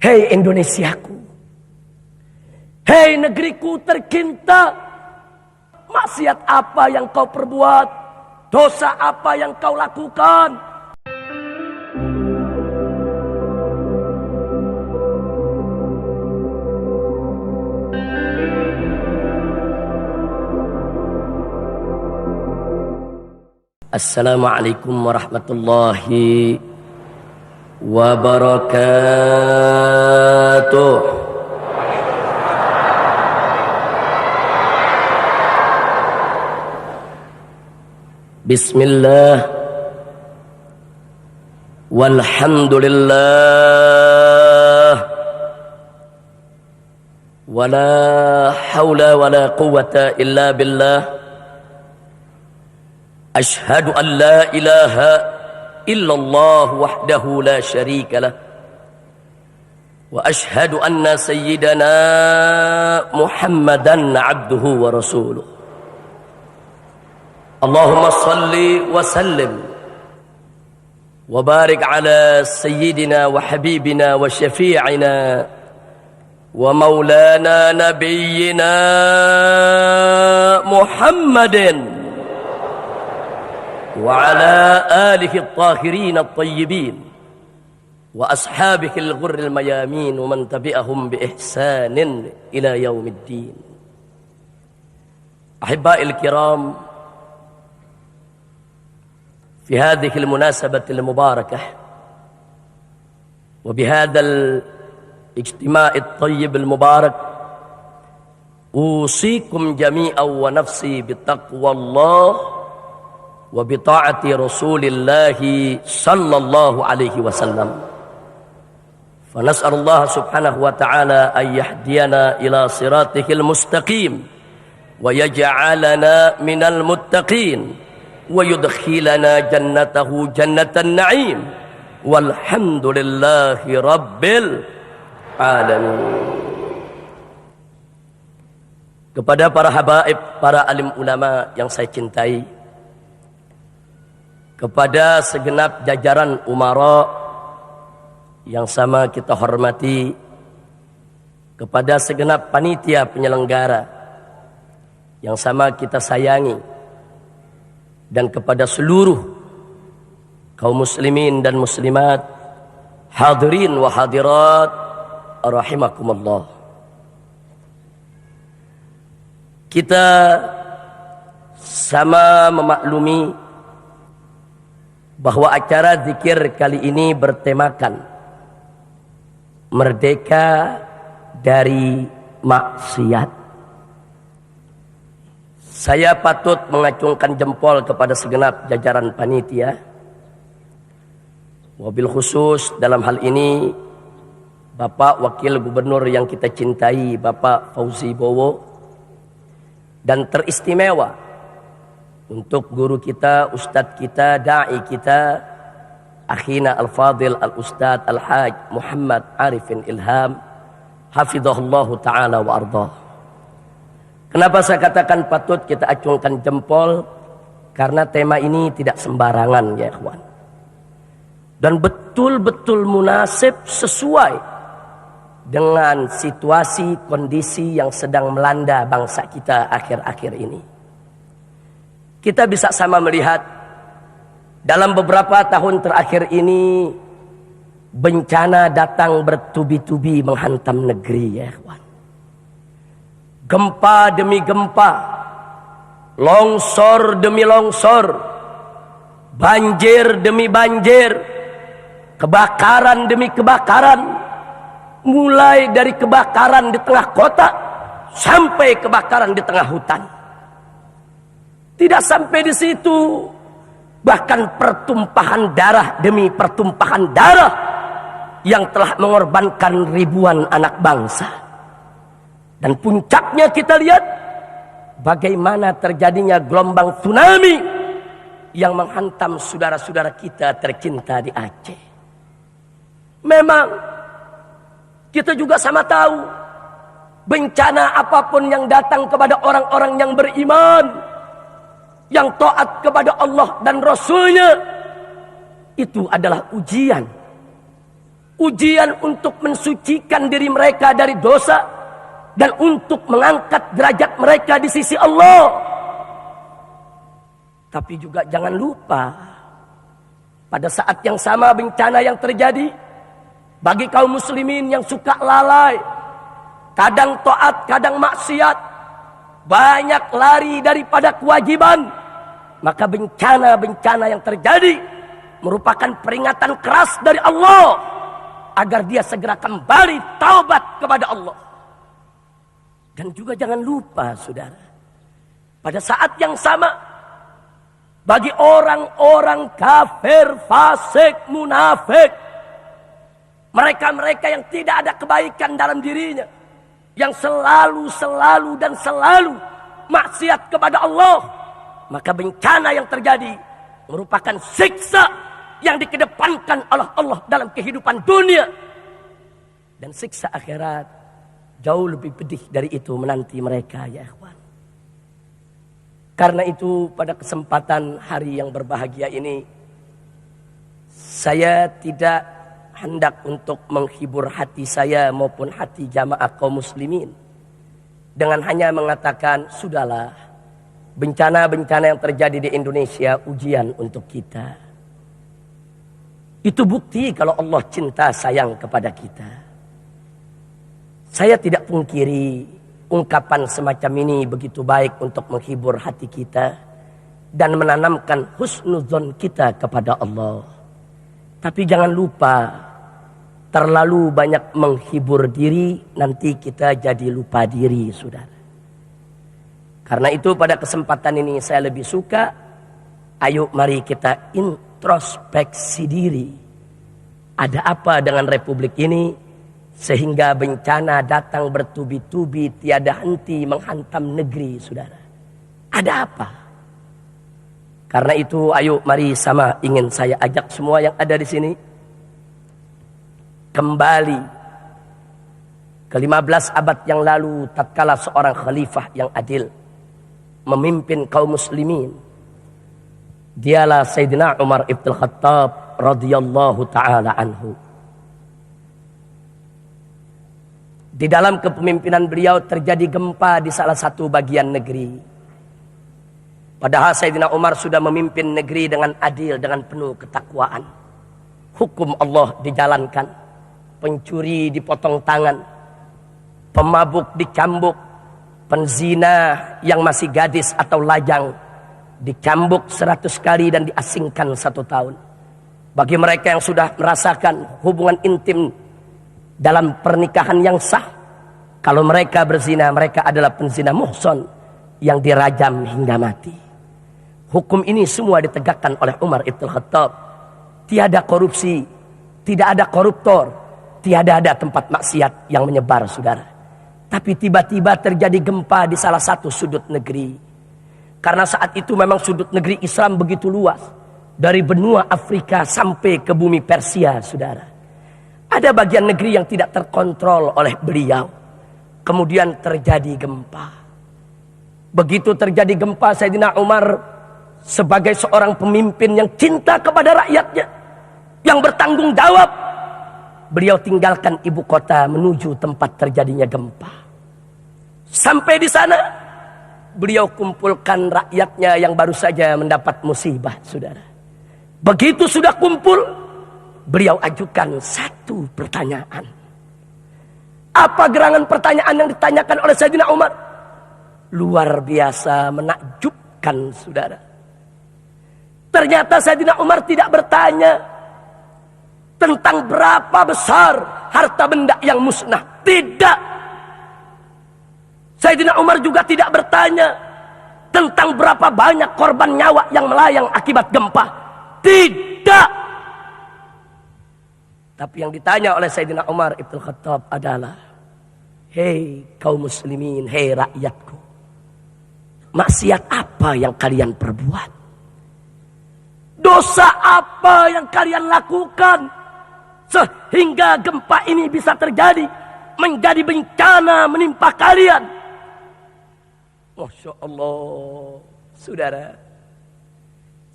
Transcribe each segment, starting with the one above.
Hei Indonesiaku, hei negeriku tercinta, maksiat apa yang kau perbuat, dosa apa yang kau lakukan? Assalamualaikum warahmatullahi wabarakatuh. Bismillah, walhamdulillah, wala hawla wala quwwata illa billah. Ashhadu an la ilaha illallah wahdahu la syarika lah. Wa ashhadu anna sayyidana Muhammadan abduhu wa rasuluh. Allahumma salli wa sallim wa barik ala sayyidina wa habibina wa syafi'ina wa maulana nabiyyina Muhammadin وعلى آله الطاهرين الطيبين وأصحابه الغر الميامين ومن تبعهم بإحسان إلى يوم الدين. أحبائي الكرام، في هذه المناسبة المباركة وبهذا الاجتماع الطيب المبارك أوصيكم جميعا ونفسي بتقوى الله وبطاعة رسول الله صلى الله عليه وسلم. فنسأل الله سبحانه وتعالى أن يهدينا إلى صراطه المستقيم ويجعلنا من المتقين ويدخلنا جنته جنة النعيم والحمد لله رب العالمين. Kepada para habaib, para alim ulama yang saya cintai, kepada segenap jajaran umara yang sama kita hormati, kepada segenap panitia penyelenggara yang sama kita sayangi, dan kepada seluruh kaum muslimin dan muslimat, hadirin wa hadirat rahimakumullah. Kita sama memaklumi bahwa acara zikir kali ini bertemakan merdeka dari maksiat. Saya patut mengacungkan jempol kepada segenap jajaran panitia, wabil khusus dalam hal ini Bapak Wakil Gubernur yang kita cintai, Bapak Fauzi Bowo, dan teristimewa untuk guru kita, ustadz kita, da'i kita, akhina al-fadil al-ustadz al-haj Muhammad Arifin Ilham, hafidhahullahu ta'ala wa ardah. Kenapa saya katakan patut kita acungkan jempol? Karena tema ini tidak sembarangan ya ikhwan, dan betul-betul munasib, sesuai dengan situasi kondisi yang sedang melanda bangsa kita akhir-akhir ini. Kita bisa sama melihat dalam beberapa tahun terakhir ini bencana datang bertubi-tubi menghantam negeri ya kawan. Gempa demi gempa, longsor demi longsor, banjir demi banjir, kebakaran demi kebakaran, mulai dari kebakaran di tengah kota sampai kebakaran di tengah hutan. Tidak sampai di situ, bahkan pertumpahan darah demi pertumpahan darah yang telah mengorbankan ribuan anak bangsa. Dan puncaknya kita lihat bagaimana terjadinya gelombang tsunami yang menghantam saudara-saudara kita tercinta di Aceh. Memang kita juga sama tahu bencana apapun yang datang kepada orang-orang yang beriman, yang taat kepada Allah dan Rasulnya, itu adalah ujian. ujian untuk mensucikan diri mereka dari dosa dan untuk mengangkat derajat mereka di sisi Allah. Tapi juga jangan lupa, pada saat yang sama bencana yang terjadi bagi kaum muslimin yang suka lalai, kadang taat, kadang maksiat, banyak lari daripada kewajiban, maka bencana-bencana yang terjadi merupakan peringatan keras dari Allah agar dia segera kembali taubat kepada Allah. Dan juga jangan lupa, saudara, pada saat yang sama bagi orang-orang kafir, fasik, munafik, mereka-mereka yang tidak ada kebaikan dalam dirinya, yang selalu maksiat kepada Allah, maka bencana yang terjadi merupakan siksa yang dikedepankan oleh Allah dalam kehidupan dunia. Dan siksa akhirat jauh lebih pedih dari itu menanti mereka, ya ikhwan. Karena itu pada kesempatan hari yang berbahagia ini, saya tidak hendak untuk menghibur hati saya maupun hati jamaah kaum muslimin dengan hanya mengatakan, sudahlah, bencana-bencana yang terjadi di Indonesia ujian untuk kita. Itu bukti kalau Allah cinta sayang kepada kita. Saya tidak pungkiri ungkapan semacam ini begitu baik untuk menghibur hati kita dan menanamkan husnuzon kita kepada Allah. Tapi jangan lupa, terlalu banyak menghibur diri, nanti kita jadi lupa diri, saudara. Karena itu pada kesempatan ini saya lebih suka, ayo mari kita introspeksi diri. Ada apa dengan republik ini sehingga bencana datang bertubi-tubi tiada henti menghantam negeri, saudara? Ada apa? Karena itu ayo mari sama ingin saya ajak semua yang ada di sini kembali ke 15 abad yang lalu, tatkala seorang khalifah yang adil memimpin kaum muslimin. Dialah Sayyidina Umar ibn Khattab radhiyallahu taala anhu. Di dalam kepemimpinan beliau terjadi gempa di salah satu bagian negeri. Padahal Sayyidina Umar sudah memimpin negeri dengan adil, dengan penuh ketakwaan. Hukum Allah dijalankan. Pencuri dipotong tangan, pemabuk dicambuk, penzina yang masih gadis atau lajang dicambuk 100 kali dan diasingkan 1 tahun. Bagi mereka yang sudah merasakan hubungan intim dalam pernikahan yang sah, kalau mereka berzina, mereka adalah penzina muhson yang dirajam hingga mati. Hukum ini semua ditegakkan oleh Umar ibn Khattab. Tiada korupsi, tidak ada koruptor, tiada ada tempat maksiat yang menyebar, saudara. Tapi tiba-tiba terjadi gempa di salah satu sudut negeri. Karena saat itu memang sudut negeri Islam begitu luas. Dari benua Afrika sampai ke bumi Persia, saudara. Ada bagian negeri yang tidak terkontrol oleh beliau. Kemudian terjadi gempa. Begitu terjadi gempa, Sayyidina Umar sebagai seorang pemimpin yang cinta kepada rakyatnya, yang bertanggung jawab, beliau tinggalkan ibu kota menuju tempat terjadinya gempa. Sampai di sana, beliau kumpulkan rakyatnya yang baru saja mendapat musibah, saudara. Begitu sudah kumpul, beliau ajukan satu pertanyaan. Apa gerangan pertanyaan yang ditanyakan oleh Sayyidina Umar? Luar biasa menakjubkan, saudara. Ternyata Sayyidina Umar tidak bertanya tentang berapa besar harta benda yang musnah. Tidak. Sayyidina Umar juga tidak bertanya tentang berapa banyak korban nyawa yang melayang akibat gempa. Tidak. Tapi yang ditanya oleh Sayyidina Umar ibn Khattab adalah, hei kaum muslimin, hei rakyatku, maksiat apa yang kalian perbuat? Dosa apa yang kalian lakukan sehingga gempa ini bisa terjadi, menjadi bencana menimpa kalian? Masya Allah, saudara.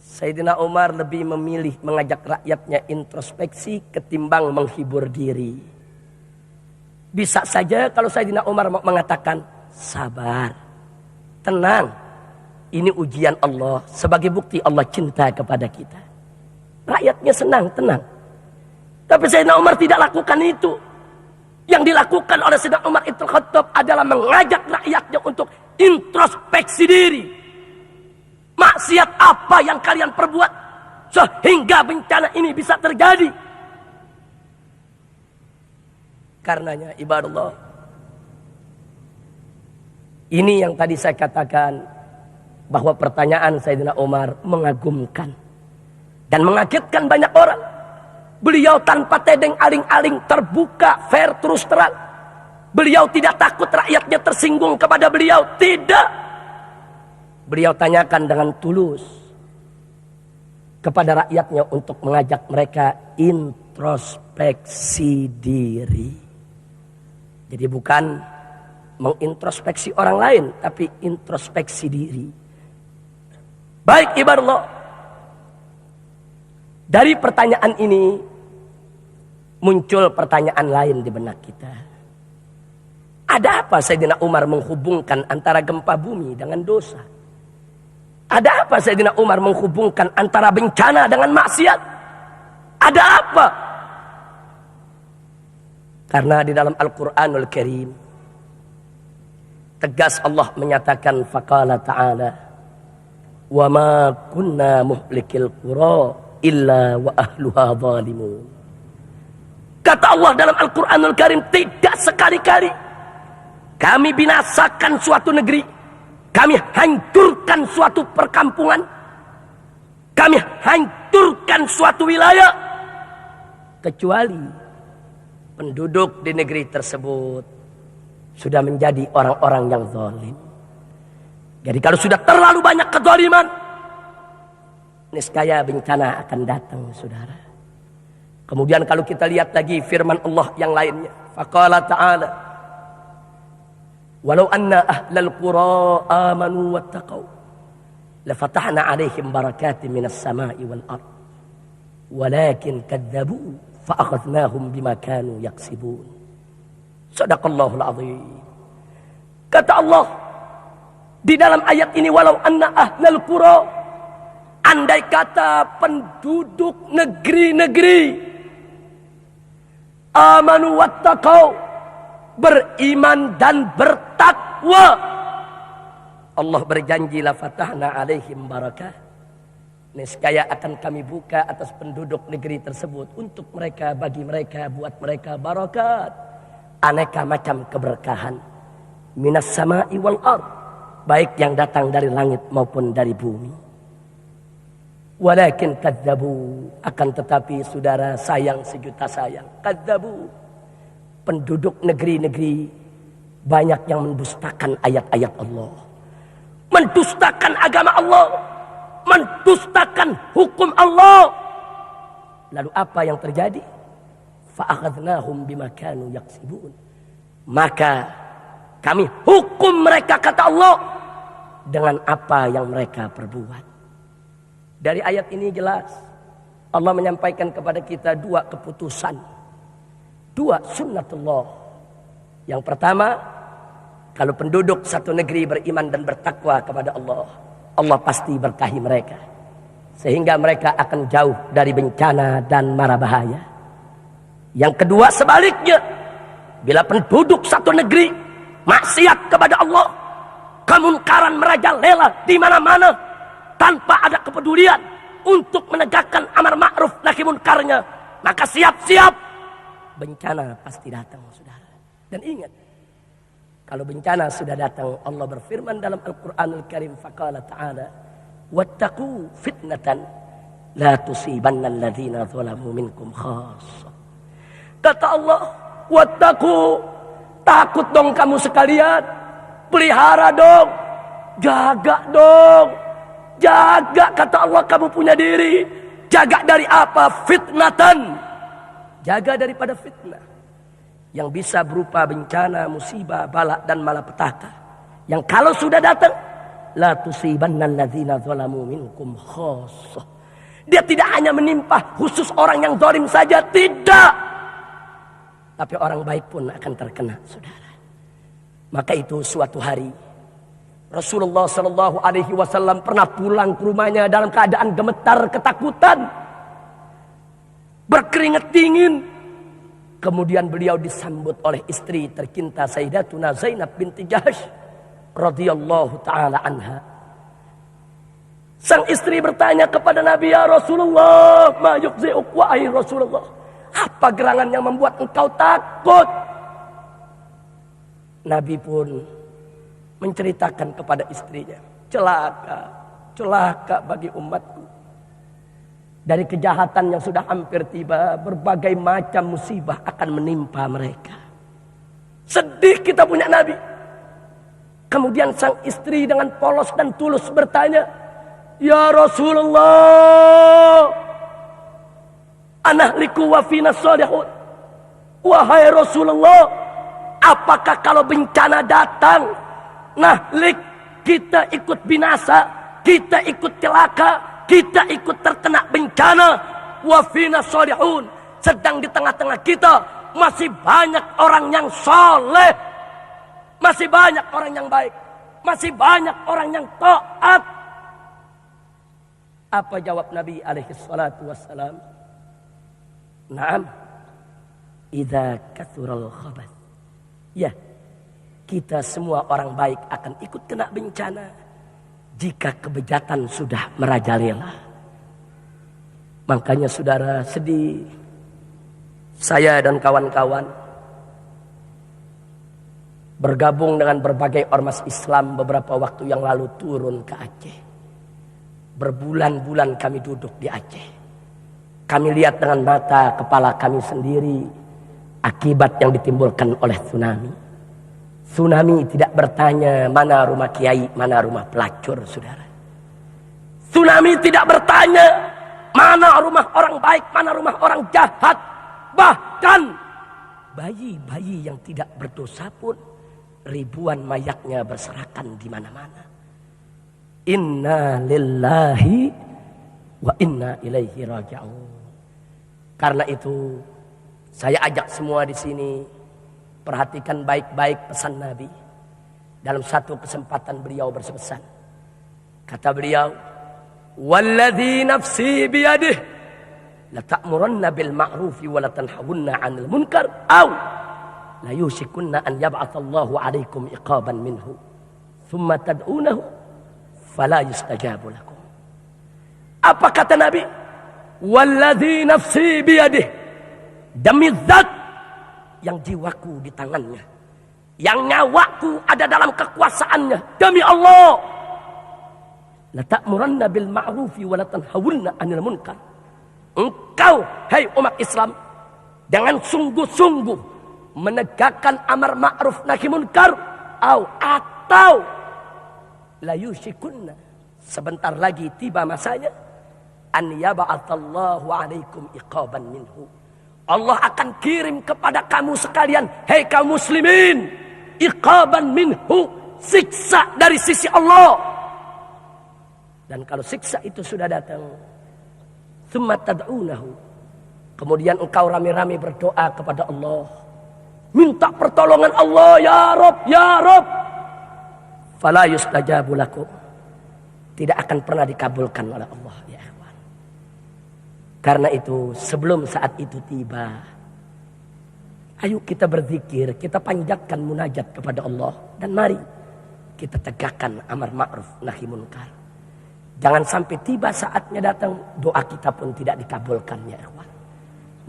Sayyidina Umar lebih memilih mengajak rakyatnya introspeksi ketimbang menghibur diri. Bisa saja kalau Sayyidina Umar mau mengatakan, sabar, tenang, ini ujian Allah, sebagai bukti Allah cinta kepada kita. Rakyatnya senang, tenang. Tapi Sayyidina Umar tidak lakukan itu. Yang dilakukan oleh Sayyidina Umar Ibn Khattab adalah mengajak rakyatnya untuk introspeksi diri. Maksiat apa yang kalian perbuat sehingga bencana ini bisa terjadi? Karenanya ibadallah, ini yang tadi saya katakan bahwa pertanyaan Sayyidina Umar mengagumkan dan mengagetkan banyak orang. Beliau tanpa tedeng aling-aling, terbuka, fair, terus terang. Beliau tidak takut rakyatnya tersinggung kepada beliau, tidak. Beliau tanyakan dengan tulus kepada rakyatnya untuk mengajak mereka introspeksi diri. Jadi bukan mengintrospeksi orang lain, tapi introspeksi diri. Baik ibadallah, dari pertanyaan ini muncul pertanyaan lain di benak kita. Ada apa Sayyidina Umar menghubungkan antara gempa bumi dengan dosa? Ada apa Sayyidina Umar menghubungkan antara bencana dengan maksiat? Ada apa? Karena di dalam Al-Quranul Karim tegas Allah menyatakan, faqala ta'ala, wa ma kunna muhlikil qura illa wa ahluha zalimun. Kata Allah dalam Al-Quranul Karim, tidak sekali-kali kami binasakan suatu negeri, kami hancurkan suatu perkampungan, kami hancurkan suatu wilayah, kecuali penduduk di negeri tersebut sudah menjadi orang-orang yang zalim. Jadi kalau sudah terlalu banyak kezaliman, niscaya bencana akan datang, saudara. Kemudian kalau kita lihat lagi firman Allah yang lainnya, faqala ta'ala, walau anna ahlal qura amanu wattaqau lafatahna alaihim barakatin minas sama'i wal ard walakin kadzabu fa akhadnahum bima kanu yaksibun. Shadaqallahul azim. Kata Allah di dalam ayat ini, walau anna ahlal qura, andai kata penduduk negeri-negeri amanu wattaqau, beriman dan bertakwa, Allah berjanji la fatahna alaihim barakah, niscaya akan kami buka atas penduduk negeri tersebut untuk mereka, bagi mereka, buat mereka barakat, aneka macam keberkahan, minas sama'i wal ard, baik yang datang dari langit maupun dari bumi. Walakin kadzabu, akan tetapi saudara sayang sejuta sayang, kadzabu, penduduk negeri-negeri banyak yang mendustakan ayat-ayat Allah, mendustakan agama Allah, mendustakan hukum Allah. Lalu apa yang terjadi? Fa'akhadnahum bima kanu yaksibun, maka kami hukum mereka, kata Allah, dengan apa yang mereka perbuat. Dari ayat ini jelas Allah menyampaikan kepada kita dua keputusan, dua sunnatullah. Yang pertama, kalau penduduk satu negeri beriman dan bertakwa kepada Allah, Allah pasti berkahi mereka, sehingga mereka akan jauh dari bencana dan mara bahaya. Yang kedua sebaliknya, bila penduduk satu negeri maksiat kepada Allah, kemungkaran merajalela di mana-mana, tanpa ada kepedulian untuk menegakkan amar ma'ruf nahi munkarnya, maka siap-siap bencana pasti datang, saudara. Dan ingat, kalau bencana sudah datang, Allah berfirman dalam Al-Quranul Karim, faqala ta'ala, wattaqu fitnatan la tusibanna alladhina zalamu minkum khassa. Kata Allah, wattaqu, takut dong kamu sekalian, pelihara dong, jaga dong. Jaga, kata Allah, kamu punya diri. Jaga dari apa? Fitnatan. Jaga daripada fitnah yang bisa berupa bencana, musibah, bala dan malapetaka, yang kalau sudah datang la tusibanna alladzina zalamu minkum khassah. Dia tidak hanya menimpa khusus orang yang zalim saja, tidak. Tapi orang baik pun akan terkena, saudara. Maka itu suatu hari Rasulullah Shallallahu Alaihi Wasallam pernah pulang ke rumahnya dalam keadaan gemetar ketakutan, berkeringat dingin. Kemudian beliau disambut oleh istri tercinta Sayyidatuna Zainab binti Jahsh radhiyallahu taala anha. Sang istri bertanya kepada Nabi, ya Rasulullah, ma yukhzi'uk wahai Rasulullah, apa gerangan yang membuat engkau takut? Nabi pun menceritakan kepada istrinya, celaka, celaka bagi umatku. Dari kejahatan yang sudah hampir tiba, berbagai macam musibah akan menimpa mereka. Sedih kita punya Nabi. Kemudian sang istri dengan polos dan tulus bertanya, ya Rasulullah, anahliku wa fina salihun. Wahai Rasulullah, apakah kalau bencana datang, nahlik, kita ikut binasa, kita ikut celaka, kita ikut terkena bencana, wa fina salihun, sedang di tengah-tengah kita masih banyak orang yang saleh, masih banyak orang yang baik, masih banyak orang yang taat. Apa jawab Nabi alaihi salatu wassalam? Naam, idza kathural khabath. Ya, kita semua orang baik akan ikut kena bencana jika kebejatan sudah merajalela. Makanya saudara, sedih saya dan kawan-kawan bergabung dengan berbagai ormas Islam beberapa waktu yang lalu turun ke Aceh. Berbulan-bulan kami duduk di Aceh. Kami lihat dengan mata kepala kami sendiri akibat yang ditimbulkan oleh tsunami. Tsunami tidak bertanya mana rumah kiai, mana rumah pelacur, saudara. Tsunami tidak bertanya mana rumah orang baik, mana rumah orang jahat. Bahkan bayi-bayi yang tidak berdosa pun ribuan mayatnya berserakan di mana-mana. Inna lillahi wa inna ilaihi raji'un. Karena itu saya ajak semua di sini perhatikan baik-baik pesan Nabi. Dalam satu kesempatan beliau berpesan. Kata beliau, "Walladzi nafsi biyadihi la ta'muranna bil ma'rufi wa la tanhawunna 'anil munkar aw la yushikunna an yab'atsallahu 'alaikum iqaban minhu thumma tad'unahu fala yustajabu lakum." Apa kata Nabi? Walladzi nafsi biyadihi, demi zat yang jiwaku di tangannya, yang nyawaku ada dalam kekuasaannya, demi Allah, la ta'muranna bil ma'rufi wa la tanhawunna 'anil munkar. Engkau, hai umat Islam, dengan sungguh-sungguh menegakkan amar ma'ruf nahi munkar, atau la yushikunna, sebentar lagi tiba masanya, an yab'atsallahu 'alaikum iqaban minhu. Allah akan kirim kepada kamu sekalian, hei kaum muslimin, iqaban minhu, siksa dari sisi Allah. Dan kalau siksa itu sudah datang, tsumma tad'unahu, kemudian engkau rame-rame berdoa kepada Allah, minta pertolongan Allah, ya Rabb, ya Rabb, fala yustajabu lakum, tidak akan pernah dikabulkan oleh Allah, ya ikhwan. Karena itu sebelum saat itu tiba, ayo kita berzikir, kita panjatkan munajat kepada Allah, dan mari kita tegakkan amar ma'ruf nahi munkar. Jangan sampai tiba saatnya datang, doa kita pun tidak dikabulkan, ya ikhwan.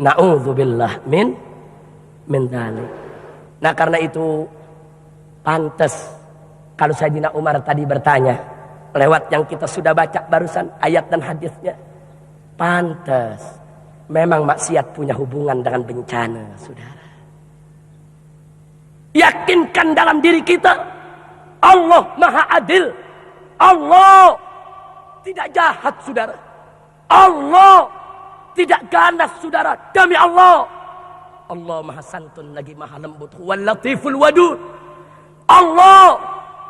Na'udzubillah min dzalik. Nah, karena itu pantas kalau Sayyidina Umar tadi bertanya lewat yang kita sudah baca barusan ayat dan hadisnya, pantas memang maksiat punya hubungan dengan bencana, saudara. Yakinkan dalam diri kita, Allah Maha Adil, Allah tidak jahat, saudara. Allah tidak ganas, saudara. Demi Allah, Allah Maha Santun lagi Maha Lembut, Huwal Latiful Wadud. Allah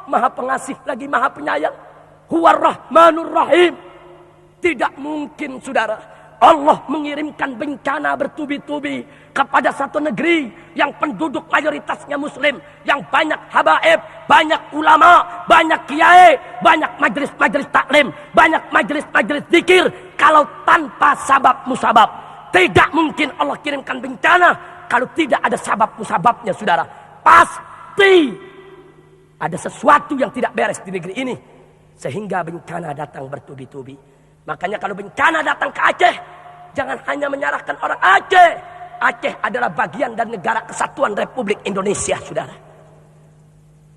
Maha Pengasih lagi Maha Penyayang. Huwar Rahmanur Rahim. Tidak mungkin saudara, Allah mengirimkan bencana bertubi-tubi kepada satu negeri yang penduduk mayoritasnya muslim, yang banyak habaib, banyak ulama, banyak kiai, banyak majelis-majelis taklim, banyak majelis-majelis zikir. Kalau tanpa sabab musabab, tidak mungkin Allah kirimkan bencana kalau tidak ada sabab musababnya saudara. Pasti ada sesuatu yang tidak beres di negeri ini sehingga bencana datang bertubi-tubi. Makanya kalau bencana datang ke Aceh, jangan hanya menyalahkan orang Aceh. Aceh adalah bagian dari negara kesatuan Republik Indonesia, saudara.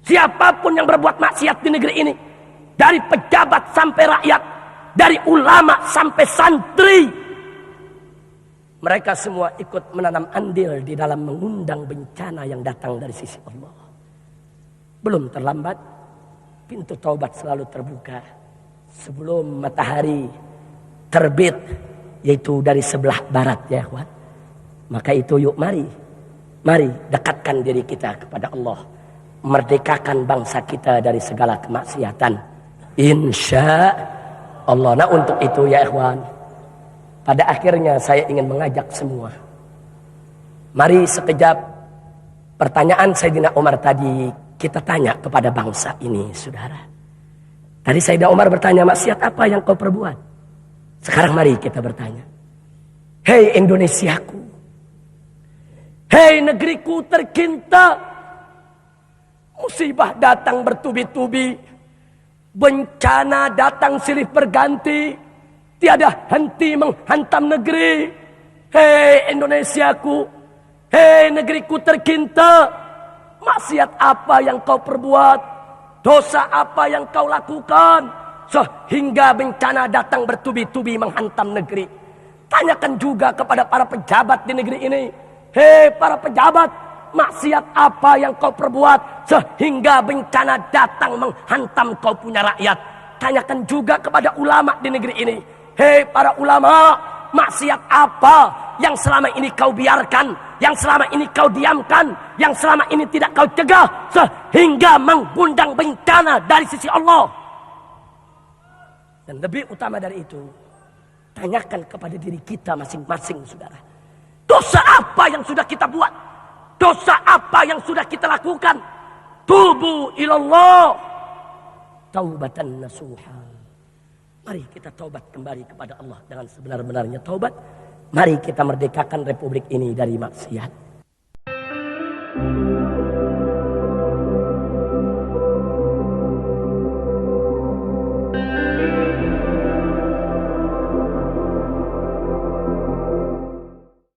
Siapapun yang berbuat maksiat di negeri ini, dari pejabat sampai rakyat, dari ulama sampai santri, mereka semua ikut menanam andil di dalam mengundang bencana yang datang dari sisi Allah. Belum terlambat, pintu taubat selalu terbuka sebelum matahari terbit, yaitu dari sebelah barat ya kawan. Maka itu yuk mari dekatkan diri kita kepada Allah, merdekakan bangsa kita dari segala kemaksiatan, insya Allah. Nah untuk itu ya ikhwan, pada akhirnya saya ingin mengajak semua, mari sekejap pertanyaan Sayyidina Umar tadi kita tanya kepada bangsa ini saudara. Tadi Sayyidina Umar bertanya, maksiat apa yang kau perbuat? Sekarang mari kita bertanya. Hei Indonesiaku. Hei negeriku tercinta. Musibah datang bertubi-tubi. Bencana datang silih berganti. Tiada henti menghantam negeri. Hei Indonesiaku. Hei negeriku tercinta. Maksiat apa yang kau perbuat? Dosa apa yang kau lakukan sehingga bencana datang bertubi-tubi menghantam negeri? Tanyakan juga kepada para pejabat di negeri ini. Hei para pejabat, maksiat apa yang kau perbuat sehingga bencana datang menghantam kau punya rakyat? Tanyakan juga kepada ulama di negeri ini. Hei para ulama, maksiat apa yang selama ini kau biarkan, yang selama ini kau diamkan, yang selama ini tidak kau cegah sehingga mengundang bencana dari sisi Allah? Dan lebih utama dari itu, tanyakan kepada diri kita masing-masing saudara. Dosa apa yang sudah kita buat? Dosa apa yang sudah kita lakukan? Tubu ilallah taubatan nasuha. Mari kita taubat kembali kepada Allah dengan sebenar-benarnya taubat. Mari kita merdekakan republik ini dari maksiat.